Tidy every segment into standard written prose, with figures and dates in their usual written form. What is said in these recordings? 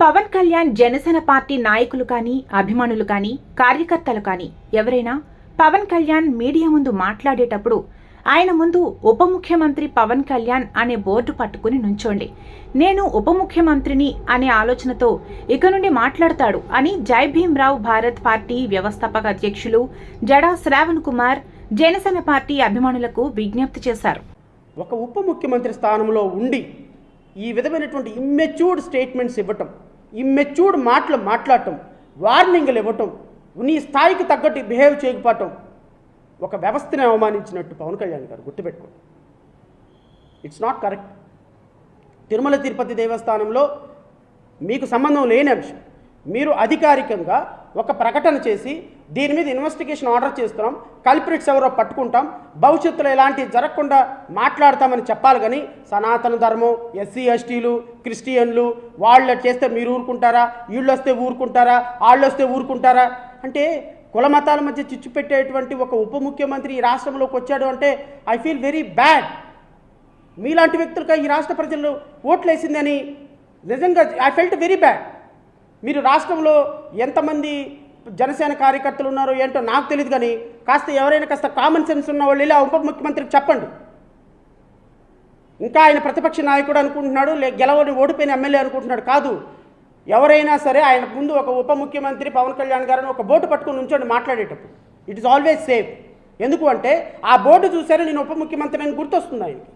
Pawan Kalyan Janasena party నాయకులు కానీ అభిమానులు కానీ కార్యకర్తలు కానీ ఎవరైనా పవన్ కళ్యాణ్ మీడియా ముందు మాట్లాడేటప్పుడు ఆయన ముందు ఉప ముఖ్యమంత్రి పవన్ కళ్యాణ్ అనే బోర్డు పట్టుకుని నుంచోండి. నేను ఉప ముఖ్యమంత్రిని అనే ఆలోచనతో ఇక నుండి మాట్లాడతాడు అని జై భీమ్రావ్ భారత్ పార్టీ వ్యవస్థాపక అధ్యక్షులు జడా శ్రావణ్ కుమార్ జనసేన పార్టీ అభిమానులకు విజ్ఞప్తి చేశారు. ఒక ఉప ముఖ్యమంత్రి స్థానంలో ఉండి ఈ విధమైనటువంటి ఇమ్మెచ్యూర్డ్ స్టేట్మెంట్స్ ఇవ్వటం, ఇమ్మెచ్యూర్డ్ మాటలు మాట్లాడటం, వార్నింగ్లు ఇవ్వటం, నీ స్థాయికి తగ్గట్టు బిహేవ్ చేయకపోవటం ఒక వ్యవస్థని అవమానించినట్టు పవన్ కళ్యాణ్ గారు గుర్తుపెట్టుకోండి. It's not correct. Tirumala Tirupati దేవస్థానంలో మీకు సంబంధం లేని అంశం మీరు అధికారికంగా ఒక ప్రకటన చేసి దీని మీద ఇన్వెస్టిగేషన్ ఆర్డర్ చేస్తున్నాం, కల్ప్రిట్స్ ఎవరో పట్టుకుంటాం, భవిష్యత్తులో ఇలాంటివి జరగకుండా మాట్లాడతామని చెప్పాలి. కానీ సనాతన ధర్మం, ఎస్సీ ఎస్టీలు, క్రిస్టియన్లు వాళ్ళు చేస్తే మీరు ఊరుకుంటారా, వీళ్ళు వస్తే ఊరుకుంటారా, వాళ్ళు వస్తే ఊరుకుంటారా అంటే కుల మతాల మధ్య చిచ్చు పెట్టేటువంటి ఒక ఉప ముఖ్యమంత్రి ఈ రాష్ట్రంలోకి వచ్చాడు అంటే ఐ ఫీల్ వెరీ బ్యాడ్. మీలాంటి వ్యక్తులుగా ఈ రాష్ట్ర ప్రజలు ఓట్లు వేసిందని నిజంగా ఐ ఫెల్ట్ వెరీ బ్యాడ్. మీరు రాష్ట్రంలో ఎంతమంది జనసేన కార్యకర్తలు ఉన్నారో ఏంటో నాకు తెలియదు, కానీ ఎవరైనా కాస్త కామన్ సెన్స్ ఉన్న వాళ్ళు ఇలా ఉప ముఖ్యమంత్రికి చెప్పండి. ఇంకా ఆయన ప్రతిపక్ష నాయకుడు అనుకుంటున్నాడు, గెలవని ఓడిపోయిన ఎమ్మెల్యే అనుకుంటున్నాడు. కాదు, ఎవరైనా సరే ఆయన ముందు ఒక ఉప ముఖ్యమంత్రి పవన్ కళ్యాణ్ గారిని ఒక బోర్డు పట్టుకుని ఉంచండి మాట్లాడేటప్పుడు. It is always safe. ఎందుకు అంటే ఆ బోర్డు చూసారే నేను ఉప ముఖ్యమంత్రి అని గుర్తొస్తుంది ఆయనకి.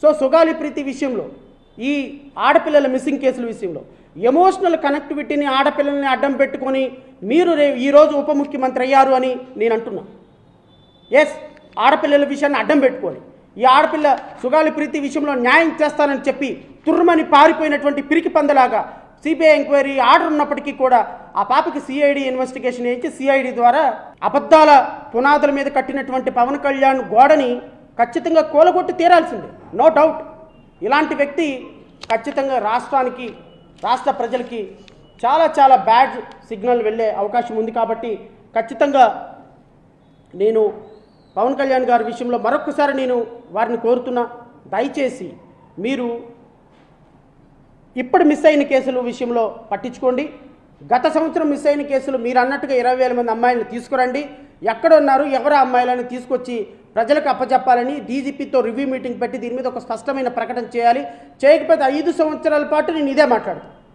సో సుగాలి ప్రీతి విషయంలో, ఈ ఆడపిల్లల మిస్సింగ్ కేసుల విషయంలో ఎమోషనల్ కనెక్టివిటీని ఆడపిల్లల్ని అడ్డం పెట్టుకొని మీరు ఈరోజు ఉప ముఖ్యమంత్రి అయ్యారు అని నేను అంటున్నా. ఎస్, ఆడపిల్లల విషయాన్ని అడ్డం పెట్టుకొని ఈ ఆడపిల్ల సుగాలి ప్రీతి విషయంలో న్యాయం చేస్తానని చెప్పి తుర్రమని పారిపోయినటువంటి పిరికి పందలాగా సిబిఐ ఎంక్వైరీ ఆర్డర్ ఉన్నప్పటికీ కూడా ఆ పాపకి సిఐడి ఇన్వెస్టిగేషన్ చేయించి సిఐడి ద్వారా అబద్ధాల పునాదుల మీద కట్టినటువంటి పవన్ కళ్యాణ్ గోడని ఖచ్చితంగా కూలగొట్టి తీరాల్సిందే, నో డౌట్. ఇలాంటి వ్యక్తి ఖచ్చితంగా రాష్ట్రానికి, రాష్ట్ర ప్రజలకి చాలా చాలా బ్యాడ్ సిగ్నల్ వెళ్ళే అవకాశం ఉంది. కాబట్టి ఖచ్చితంగా నేను పవన్ కళ్యాణ్ గారి విషయంలో మరొకసారి నేను వారిని కోరుతున్నా, దయచేసి మీరు ఇప్పుడు మిస్ అయిన కేసుల విషయంలో పట్టించుకోండి. గత సంవత్సరం మిస్ అయిన కేసులు మీరు అన్నట్టుగా 20,000 మంది అమ్మాయిలను తీసుకురండి. ఎక్కడ ఉన్నారు, ఎవరు అమ్మాయిలను తీసుకొచ్చి ప్రజలకు అప్పచెప్పాలని డీజీపీతో రివ్యూ మీటింగ్ పెట్టి దీని మీద ఒక స్పష్టమైన ప్రకటన చేయాలి. చేయకపోతే 5 సంవత్సరాల పాటు నేను ఇదే మాట్లాడతాను.